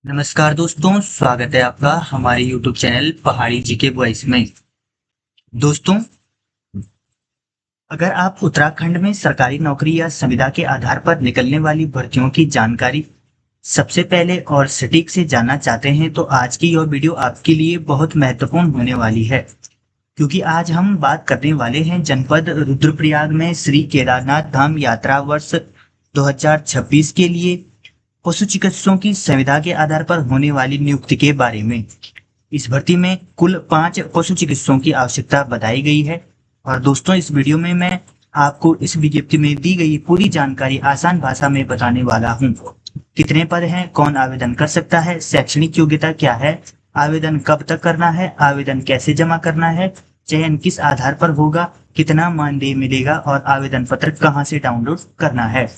नमस्कार दोस्तों, स्वागत है आपका हमारे YouTube चैनल पहाड़ी जीके वॉइस में। दोस्तों, अगर आप उत्तराखंड में सरकारी नौकरी या संविदा के आधार पर निकलने वाली भर्तियों की जानकारी सबसे पहले और सटीक से जानना चाहते हैं तो आज की यह वीडियो आपके लिए बहुत महत्वपूर्ण होने वाली है, क्योंकि आज हम बात करने वाले हैं जनपद रुद्रप्रयाग में श्री केदारनाथ धाम यात्रा वर्ष 2026 के लिए पशु चिकित्सकों की संविदा के आधार पर होने वाली नियुक्ति के बारे में। इस भर्ती में कुल 5 पशु चिकित्सकों की आवश्यकता बताई गई है। और दोस्तों, इस वीडियो में मैं आपको इस विज्ञप्ति में दी गई पूरी जानकारी आसान भाषा में बताने वाला हूँ। कितने पद हैं, कौन आवेदन कर सकता है, शैक्षणिक योग्यता क्या है, आवेदन कब तक करना है, आवेदन कैसे जमा करना है, चयन किस आधार पर होगा, कितना मानदेय मिलेगा और आवेदन पत्र कहाँ से डाउनलोड करना है।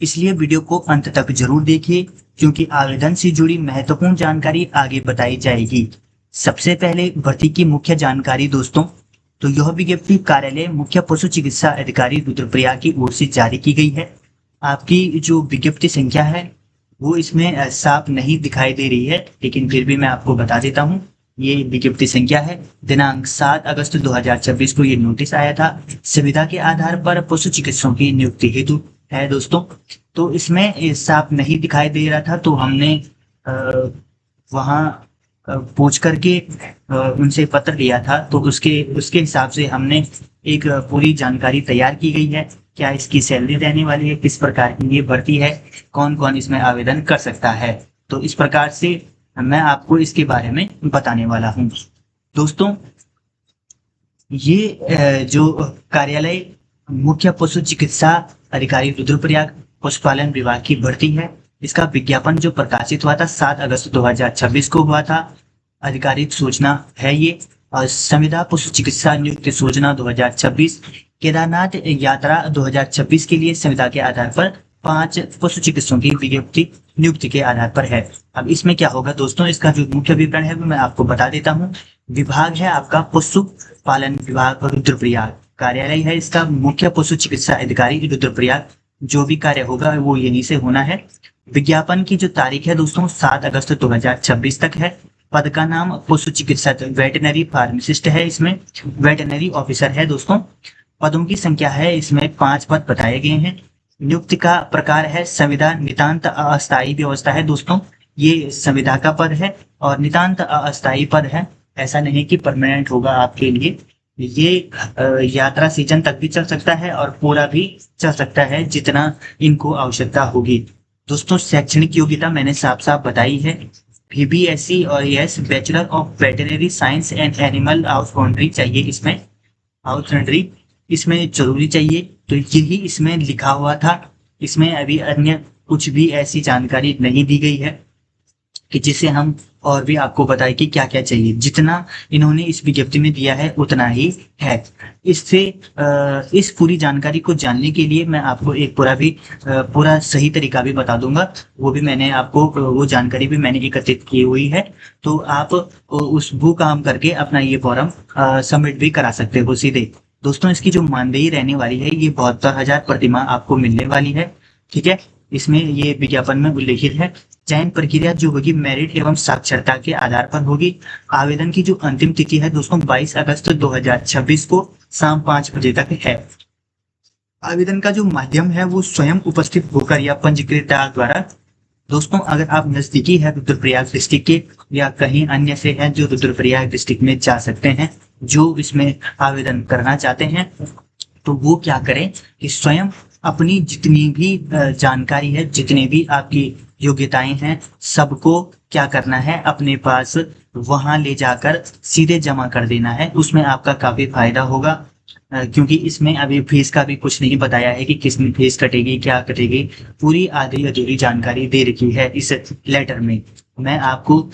इसलिए वीडियो को अंत तक जरूर देखिए, क्योंकि आवेदन से जुड़ी महत्वपूर्ण जानकारी आगे बताई जाएगी। सबसे पहले भर्ती की मुख्य जानकारी दोस्तों, तो यह विज्ञप्ति कार्यालय मुख्य पशु चिकित्सा अधिकारी रुद्रप्रयाग की ओर से जारी की गई है। आपकी जो विज्ञप्ति संख्या है वो इसमें साफ नहीं दिखाई दे रही है, लेकिन फिर भी मैं आपको बता देता हूँ। ये विज्ञप्ति संख्या है। दिनांक 7 अगस्त 2026 को ये नोटिस आया था। संविदा के आधार पर पशु चिकित्सकों की नियुक्ति हेतु है दोस्तों। तो इसमें साफ नहीं दिखाई दे रहा था, तो हमने वहाँ पूछ करके उनसे पत्र लिया था। तो उसके हिसाब से हमने एक पूरी जानकारी तैयार की गई है। क्या इसकी सैलरी रहने वाली है, किस प्रकार की ये भर्ती है, कौन कौन इसमें आवेदन कर सकता है, तो इस प्रकार से मैं आपको इसके बारे में बताने वाला हूँ। दोस्तों, ये जो कार्यालय मुख्य पशु चिकित्सा अधिकारी रुद्रप्रयाग पशुपालन विभाग की भर्ती है, इसका विज्ञापन जो प्रकाशित हुआ था 7 अगस्त 2026 को हुआ था। आधिकारिक सूचना है ये। और संविदा पशु चिकित्सा नियुक्ति सूचना 2026 केदारनाथ यात्रा 2026 के लिए संविदा के आधार पर 5 पशु चिकित्सकों की विज्ञप्ति नियुक्ति के आधार पर है। अब इसमें क्या होगा दोस्तों, इसका जो मुख्य विवरण है वो मैं आपको बता देता हूँ। विभाग है आपका पशु पालन विभाग रुद्रप्रयाग, कार्यालय है इसका मुख्य पशु चिकित्सा अधिकारी रुद्रप्रयाग। जो भी कार्य होगा वो यहीं से होना है। विज्ञापन की जो तारीख है दोस्तों 7 अगस्त 2026 तक है। पद का नाम पशु चिकित्सक वेटनरी फार्मासिस्ट है, इसमें वेटनरी ऑफिसर है दोस्तों। पदों की संख्या है इसमें 5 पद बताए गए हैं। नियुक्ति का प्रकार है संविदा नितांत अस्थायी व्यवस्था है दोस्तों। ये संविदा का पद है और नितांत अस्थायी पद है, ऐसा नहीं कि परमानेंट होगा आपके लिए। ये यात्रा सीजन तक भी चल सकता है और पूरा भी चल सकता है, जितना इनको आवश्यकता होगी। दोस्तों, शैक्षणिक योग्यता मैंने साफ साफ बताई है। BBSc और yes bachelor of veterinary science and animal husbandry चाहिए, इसमें हाउसहस्बेंड्री इसमें जरूरी चाहिए। तो यही इसमें लिखा हुआ था। इसमें अभी अन्य कुछ भी ऐसी जानकारी नहीं दी गई है कि जिसे हम और भी आपको बताएं कि क्या क्या चाहिए। जितना इन्होंने इस विज्ञप्ति में दिया है उतना ही है। इससे इस पूरी जानकारी को जानने के लिए मैं आपको एक पूरा सही तरीका भी बता दूंगा। वो भी मैंने आपको वो जानकारी भी मैंने एकत्रित की हुई है। तो आप वो काम करके अपना ये फॉर्म सबमिट भी करा सकते हो सीधे। दोस्तों, इसकी जो मानदेय रहने वाली है ये 72,000 प्रतिमाह आपको मिलने वाली है। ठीक है, इसमें ये विज्ञापन में उल्लेखित है। चयन प्रक्रिया जो होगी मेरिट एवं साक्षरता के आधार पर होगी। आवेदन की जो अंतिम तिथि है दोस्तों 22 अगस्त 2026 को शाम 5 बजे तक है। आवेदन का जो माध्यम है वो स्वयं उपस्थित होकर या पंजीकृत द्वारा। दोस्तों, अगर आप नजदीकी है रुद्रप्रयाग डिस्ट्रिक्ट के या कहीं अन्य से हैं जो रुद्रप्रयाग डिस्ट्रिक्ट में जा सकते हैं, जो इसमें आवेदन करना चाहते हैं, तो वो क्या करें कि स्वयं अपनी जितनी भी जानकारी है, जितने भी आपकी योग्यताएं हैं, सबको क्या करना है अपने पास वहां ले जाकर सीधे जमा कर देना है। उसमें आपका काफी फायदा होगा, क्योंकि इसमें अभी फीस का भी कुछ नहीं बताया है कि किसमें फीस कटेगी, क्या कटेगी। पूरी आधी अधूरी जानकारी दे रखी है इस लेटर में। मैं आपको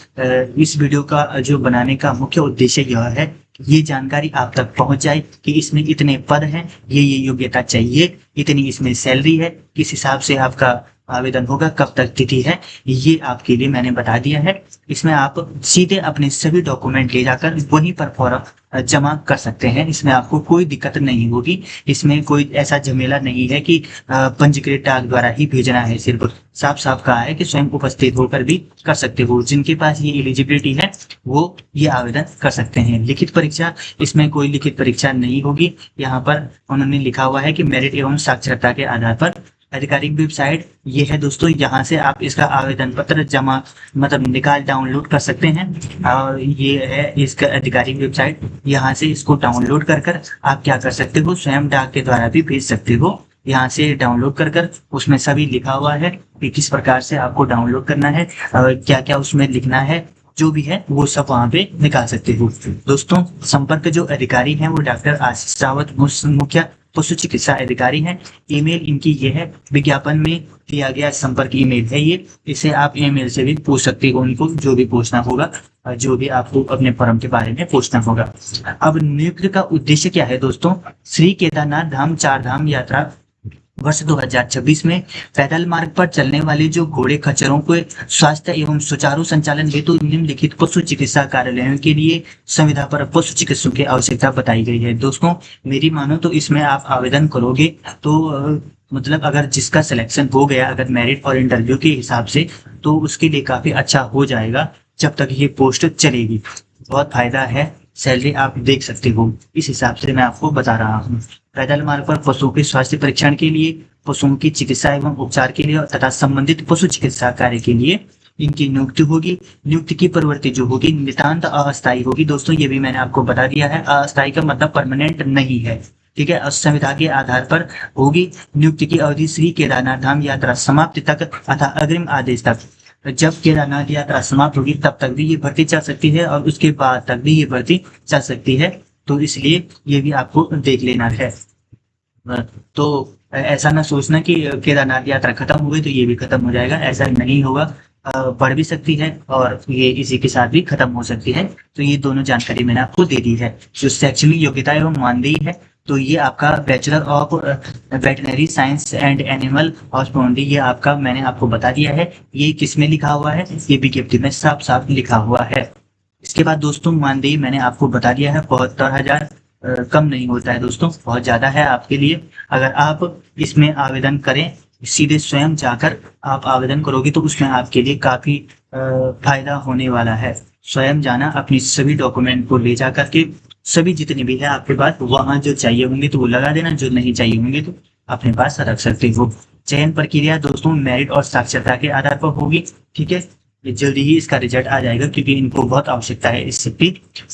इस वीडियो का जो बनाने का मुख्य उद्देश्य यह है, ये जानकारी आप तक पहुंच जाए कि इसमें इतने पद हैं, ये योग्यता चाहिए, इतनी इसमें सैलरी है, किस हिसाब से आपका आवेदन होगा, कब तक तिथि है, ये आपके लिए मैंने बता दिया है। इसमें आप सीधे अपने सभी डॉक्यूमेंट ले जाकर वहीं पर फॉर्म जमा कर सकते हैं। इसमें आपको कोई दिक्कत नहीं होगी। इसमें कोई ऐसा झमेला नहीं है कि पंजीकृत डाक द्वारा ही भेजना है। सिर्फ साफ साफ कहा है कि स्वयं उपस्थित होकर भी कर सकते हो। जिनके पास ये एलिजिबिलिटी है वो ये आवेदन कर सकते हैं। लिखित परीक्षा, इसमें कोई लिखित परीक्षा नहीं होगी। यहाँ पर उन्होंने लिखा हुआ है कि मेरिट एवं साक्षरता के आधार पर आधिकारिक वेबसाइट ये है दोस्तों। यहाँ से आप इसका आवेदन पत्र जमा मतलब निकाल डाउनलोड कर सकते हैं और ये है इसका आधिकारिक वेबसाइट। यहाँ से इसको डाउनलोड कर कर आप क्या कर सकते हो, स्वयं डाक के द्वारा भी भेज सकते हो। यहाँ से डाउनलोड कर कर उसमें सभी लिखा हुआ है कि किस प्रकार से आपको डाउनलोड करना है और क्या क्या उसमें लिखना है, जो भी है वो सब वहाँ पे निकाल सकते हो। दोस्तों, संपर्क जो अधिकारी हैं वो डॉक्टर आशीष रावत, मुख्य पशु चिकित्सा अधिकारी हैं। ईमेल इनकी ये है, विज्ञापन में दिया गया संपर्क ईमेल है ये। इसे आप ईमेल से भी पूछ सकते हो उनको जो भी पूछना होगा, जो भी आपको अपने फर्म के बारे में पूछना होगा। अब नियुक्ति का उद्देश्य क्या है दोस्तों? श्री केदारनाथ धाम 4 धाम यात्रा वर्ष 2026 में पैदल मार्ग पर चलने वाले जो घोड़े खच्चरों के स्वास्थ्य एवं सुचारू संचालन हेतु निम्नलिखित पशु चिकित्सा कार्यालयों के लिए संविदा पर पशु चिकित्सकों की आवश्यकता बताई गई है। दोस्तों, मेरी मानो तो इसमें आप आवेदन करोगे तो मतलब अगर जिसका सिलेक्शन हो गया अगर मेरिट और इंटरव्यू के हिसाब से, तो उसके लिए काफी अच्छा हो जाएगा जब तक ये पोस्ट चलेगी। बहुत फायदा है, सैलरी आप देख सकते हो। इस हिसाब से मैं आपको बता रहा हूँ। पैदल मार्ग पर पशुओं के स्वास्थ्य परीक्षण के लिए, पशुओं की चिकित्सा एवं उपचार के लिए तथा संबंधित पशु चिकित्सा कार्य के लिए इनकी नियुक्ति होगी। नियुक्ति की प्रवृत्ति जो होगी नितांत अस्थायी होगी। दोस्तों, ये भी मैंने आपको बता दिया है, अस्थायी का मतलब परमानेंट नहीं है, ठीक है। संविदा के आधार पर होगी। नियुक्ति की अवधि श्री केदारनाथ धाम यात्रा समाप्ति तक अथवा अग्रिम आदेश तक। जब केदारनाथ यात्रा समाप्त होगी तब तक भी ये भर्ती चल सकती है और उसके बाद तक भी ये भर्ती चल सकती है। तो इसलिए ये भी आपको देख लेना है। तो ऐसा ना सोचना कि केदारनाथ यात्रा खत्म हो गई तो ये भी खत्म हो जाएगा, ऐसा नहीं होगा। बढ़ भी सकती है और ये इसी के साथ भी खत्म हो सकती है। तो ये दोनों जानकारी मैंने आपको दे दी है। जो शैक्षणिक योग्यता एवं मानदेय है तो ये आपका bachelor of veterinary science and animal hospitality, ये आपका मैंने आपको बता दिया है। ये किस में लिखा हुआ है, ये विज्ञप्ति में साफ साफ लिखा हुआ है। इसके बाद दोस्तों मानदेय मैंने आपको बता दिया है 72,000, कम नहीं होता है दोस्तों, बहुत ज्यादा है आपके लिए। अगर आप इसमें आवेदन करें, सीधे स्वयं जाकर आप आवेदन करोगे तो उसमें आपके लिए काफी फायदा होने वाला है। स्वयं जाना, अपनी सभी डॉक्यूमेंट को ले जा करके सभी जितने भी है आपके पास वहां जो चाहिए होंगे तो वो लगा देना, जो नहीं चाहिए होंगे तो अपने पास रख सकते हो। चयन प्रक्रिया दोस्तों मेरिट और साक्षरता के आधार पर होगी, ठीक है। जल्दी ही इसका रिजल्ट आ जाएगा क्योंकि इनको बहुत आवश्यकता है इस सबकी।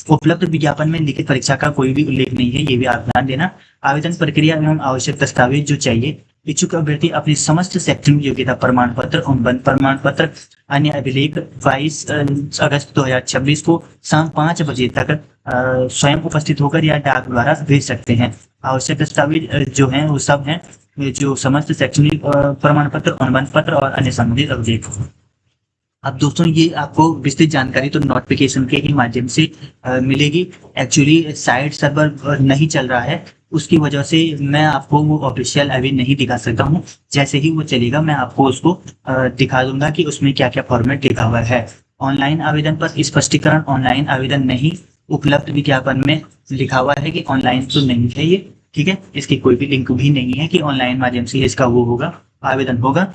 उपलब्ध विज्ञापन में लिखित परीक्षा का कोई भी उल्लेख नहीं है, ये भी आप ध्यान देना। आवेदन प्रक्रिया एवं आवश्यक दस्तावेज जो चाहिए, इच्छुक अभ्यर्थी अपनी समस्त शैक्षणिक योग्यता प्रमाण पत्र और वन प्रमाण पत्र अन्य अभिलेख 22 अगस्त 2026 को शाम 5 बजे तक स्वयं उपस्थित होकर या डाक द्वारा भेज सकते हैं। आवश्यक दस्तावेज जो हैं वो सब हैं, जो समस्त शैक्षणिक प्रमाण पत्र, अनुबंध पत्र और अन्य संबंधित अभिलेख। अब दोस्तों ये आपको विस्तृत जानकारी तो नोटिफिकेशन के ही माध्यम से मिलेगी। एक्चुअली साइट सर्वर नहीं चल रहा है, उसकी वजह से मैं आपको वो ऑफिशियल अभी नहीं दिखा सकता हूँ। जैसे ही वो चलेगा मैं आपको उसको दिखा दूंगा कि उसमें क्या क्या फॉर्मेट लिखा हुआ है। ऑनलाइन आवेदन पर स्पष्टीकरण, ऑनलाइन आवेदन नहीं, उपलब्ध विज्ञापन में लिखा हुआ है कि ऑनलाइन तो नहीं है ये, ठीक है। इसकी कोई भी लिंक भी नहीं है कि ऑनलाइन माध्यम से इसका वो होगा, आवेदन होगा।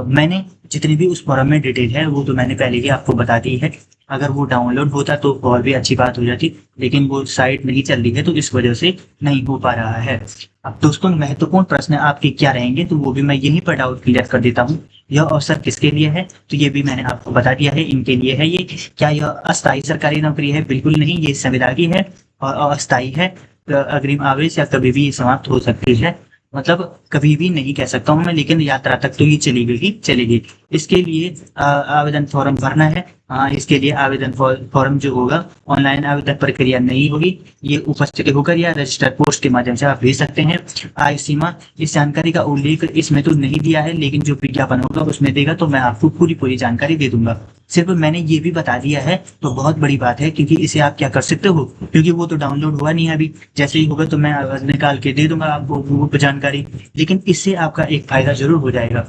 मैंने जितनी भी उस फॉर्म में डिटेल है वो तो मैंने पहले ही आपको बता दी है। अगर वो डाउनलोड होता तो और भी अच्छी बात हो जाती, लेकिन वो साइट नहीं चल रही है तो इस वजह से नहीं हो पा रहा है। अब दोस्तों महत्वपूर्ण प्रश्न आपके क्या रहेंगे तो वो भी मैं यहीं पर डाउट क्लियर कर देता हूँ। यह अवसर किसके लिए है तो ये भी मैंने आपको बता दिया है, इनके लिए है ये। क्या यह अस्थायी सरकारी नौकरी है? बिल्कुल नहीं, ये संविदागी है और अस्थायी है। अग्रिम आवेश या कभी भी समाप्त हो सकती है, मतलब कभी भी नहीं कह सकता हूँ मैं, लेकिन यात्रा तक तो ये चलेगी ही चलेगी। इसके लिए आवेदन फॉर्म भरना है। हाँ, इसके लिए आवेदन फॉर्म जो होगा ऑनलाइन आवेदन प्रक्रिया नहीं होगी, ये उपस्थित होकर या रजिस्टर पोस्ट के माध्यम से आप भेज सकते हैं। आयु सीमा, इस जानकारी का उल्लेख इसमें तो नहीं दिया है, लेकिन जो विज्ञापन होगा उसमें देगा तो मैं आपको पूरी जानकारी दे दूंगा। सिर्फ मैंने ये भी बता दिया है तो बहुत बड़ी बात है, क्योंकि इसे आप क्या कर सकते हो, क्योंकि वो तो डाउनलोड हुआ नहीं है अभी, जैसे ही होगा तो मैं निकाल के दे दूंगा आपको वो जानकारी। लेकिन इससे आपका एक फायदा जरूर हो जाएगा,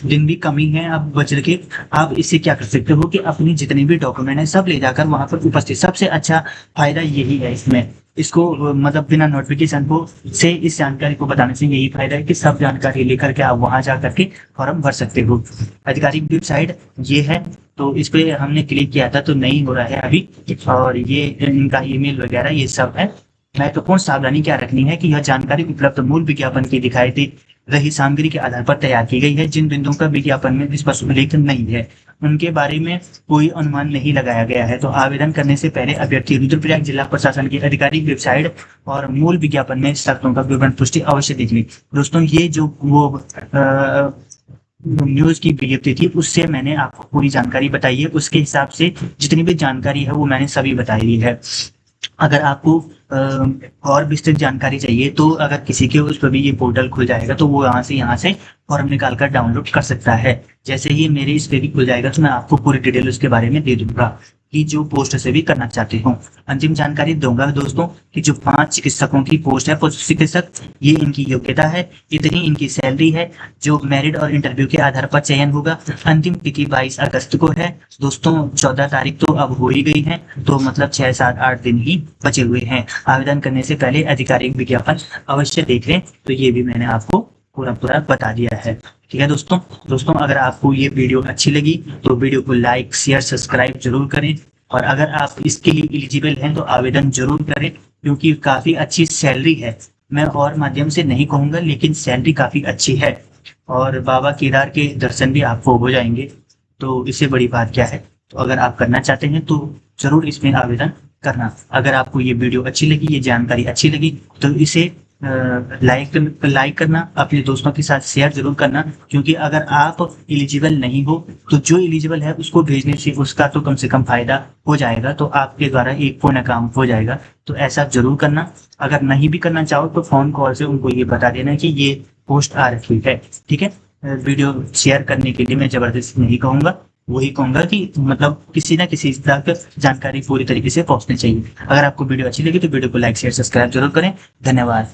दिन भी कमी है, आप बच के आप इससे क्या कर सकते हो कि अपनी जितने भी डॉक्यूमेंट है सब ले जाकर वहां पर उपस्थित, सबसे अच्छा फायदा यही है इसमें। इसको मतलब बिना नोटिफिकेशन को से इस जानकारी को बताने से यही फायदा है कि सब जानकारी लेकर के आप वहां जा करके फॉर्म भर सकते हो। आधिकारिक वेबसाइट ये है, तो इस पे हमने क्लिक किया था तो नहीं हो रहा है अभी, और ये इनका ईमेल वगैरह ये सब है। महत्वपूर्ण सावधानी क्या रखनी है कि यह जानकारी उपलब्ध मूल विज्ञापन की दिखाई दे रही सामग्री के आधार पर तैयार की गई है। जिन बिंदुओं का विज्ञापन में स्पष्ट उल्लेख नहीं है उनके बारे में कोई अनुमान नहीं लगाया गया है। तो आवेदन करने से पहले अभ्यर्थी रुद्रप्रयाग जिला प्रशासन की आधिकारिक वेबसाइट और मूल विज्ञापन में शर्तों का विवरण पुष्टि अवश्य देख लें। दोस्तों ये जो वो न्यूज की विज्ञप्ति थी उससे मैंने आपको पूरी जानकारी बताई है, उसके हिसाब से जितनी भी जानकारी है वो मैंने सभी बताई है। अगर आपको और विस्तृत जानकारी चाहिए तो अगर किसी के उस पर भी ये पोर्टल खुल जाएगा तो वो यहाँ से फॉर्म निकाल कर डाउनलोड कर सकता है। जैसे ही मेरे इस पे भी खुल जाएगा तो मैं आपको पूरी डिटेल उसके बारे में दे दूंगा कि जो पोस्ट से भी करना चाहते हो। अंतिम जानकारी दूंगा दोस्तों कि जो 5 चिकित्सकों की पोस्ट है, पशु चिकित्सक, ये इनकी योग्यता है, इतनी इनकी सैलरी है, जो मेरिट और इंटरव्यू के आधार पर चयन होगा। अंतिम तिथि 22 अगस्त को है दोस्तों, 14 तारीख तो अब हो ही गई है, तो मतलब 6, 7, 8 दिन ही बचे हुए हैं। आवेदन करने से पहले आधिकारिक विज्ञापन अवश्य देख लें, तो ये भी मैंने आपको पूरा बता दिया है। ठीक है दोस्तों अगर आपको ये वीडियो अच्छी लगी तो वीडियो को लाइक, शेयर, सब्सक्राइब जरूर करें, और अगर आप इसके लिए एलिजिबल हैं तो आवेदन जरूर करें, क्योंकि काफी अच्छी सैलरी है। मैं और माध्यम से नहीं कहूंगा, लेकिन सैलरी काफी अच्छी है, और बाबा केदार के दर्शन भी आपको हो जाएंगे, तो इससे बड़ी बात क्या है। तो अगर आप करना चाहते हैं तो जरूर इसमें आवेदन करना। अगर आपको ये वीडियो अच्छी लगी, ये जानकारी अच्छी लगी, तो इसे लाइक करना, अपने दोस्तों के साथ शेयर जरूर करना, क्योंकि अगर आप एलिजिबल नहीं हो तो जो एलिजिबल है उसको भेजने से उसका तो कम से कम फायदा हो जाएगा, तो आपके द्वारा एक पुण्य काम हो जाएगा। तो ऐसा जरूर करना। अगर नहीं भी करना चाहो तो फोन कॉल से उनको ये बता देना कि ये पोस्ट आ रखी है। ठीक है, वीडियो शेयर करने के लिए मैं जबरदस्ती नहीं कहूंगा, वही कहूंगा कि मतलब किसी ना किसी तक जानकारी पूरी तरीके से पहुंचनी चाहिए। अगर आपको वीडियो अच्छी लगी तो वीडियो को लाइक, शेयर, सब्सक्राइब जरूर करें। धन्यवाद।